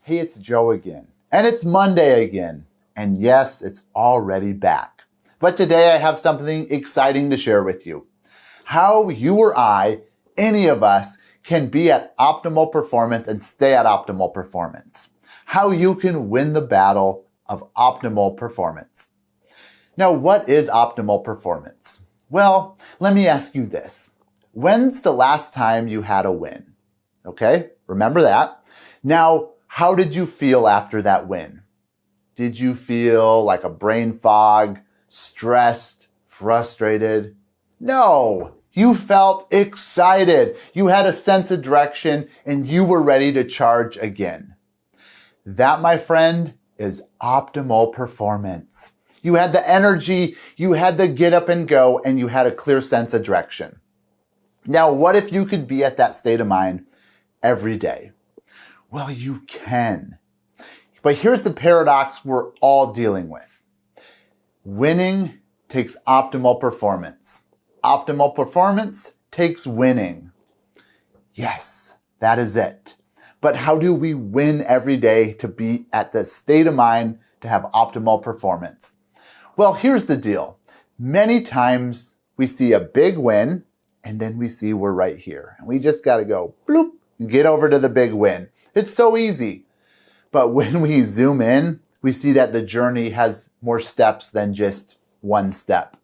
Hey, it's Joe again. And it's Monday again. And yes, it's already back. But today I have something exciting to share with you. How you or I, any of us, can be at optimal performance and stay at optimal performance. How you can win the battle of optimal performance. Now, what is optimal performance? Well, let me ask you this. When's the last time you had a win? Okay, remember that. Now, how did you feel after that win? Did you feel like a brain fog, stressed, frustrated? No, you felt excited. You had a sense of direction and you were ready to charge again. That, my friend, is optimal performance. You had the energy, you had the get up and go, and you had a clear sense of direction. Now, what if you could be at that state of mind every day? Well, you can. But here's the paradox we're all dealing with. Winning takes optimal performance. Optimal performance takes winning. Yes, that is it. But how do we win every day to be at the state of mind to have optimal performance? Well, here's the deal. Many times we see a big win and then we see we're right here. And we just got to go bloop and get over to the big win. It's so easy. But when we zoom in, we see that the journey has more steps than just one step.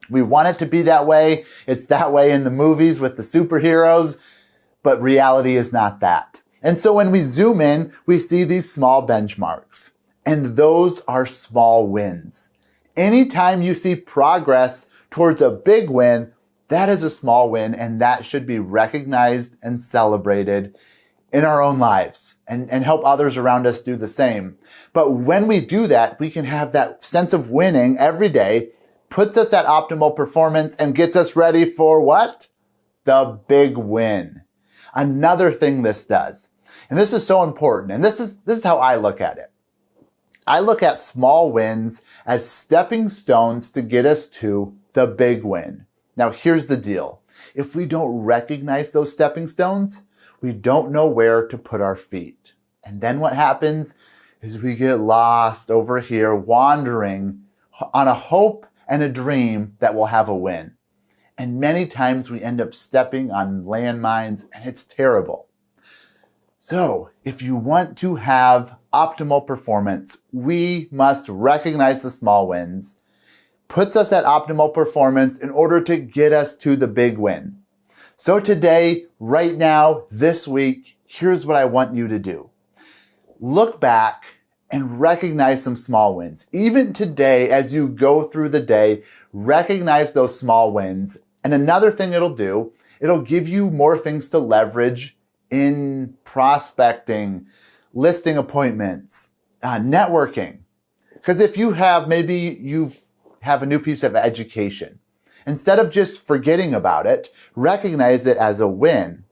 We want it to be that way. It's that way in the movies with the superheroes, but reality is not that. And so when we zoom in, we see these small benchmarks, and those are small wins. Anytime you see progress towards a big win, that is a small win, and that should be recognized and celebrated in our own lives and help others around us do the same. But when we do that, we can have that sense of winning every day, puts us at optimal performance and gets us ready for what? The big win. Another thing this does, and this is so important, and this is how I look at it. I look at small wins as stepping stones to get us to the big win. Now, here's the deal. If we don't recognize those stepping stones, we don't know where to put our feet. And then what happens is we get lost over here, wandering on a hope and a dream that we'll have a win. And many times we end up stepping on landmines, and it's terrible. So if you want to have optimal performance, we must recognize the small wins, puts us at optimal performance in order to get us to the big win. So today, right now, this week, here's what I want you to do. Look back and recognize some small wins. Even today, as you go through the day, recognize those small wins. And another thing it'll do, it'll give you more things to leverage in prospecting, listing appointments, networking. Because if you have, maybe you have a new piece of education, instead of just forgetting about it, recognize it as a win.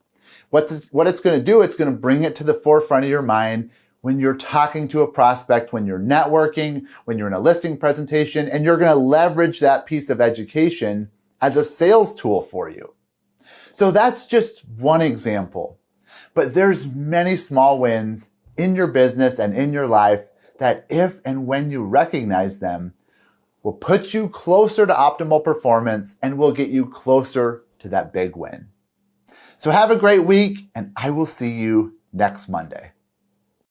What it's going to do, it's going to bring it to the forefront of your mind when you're talking to a prospect, when you're networking, when you're in a listing presentation, and you're going to leverage that piece of education as a sales tool for you. So that's just one example. But there's many small wins in your business and in your life that if and when you recognize them, will put you closer to optimal performance and will get you closer to that big win. So have a great week, and I will see you next Monday.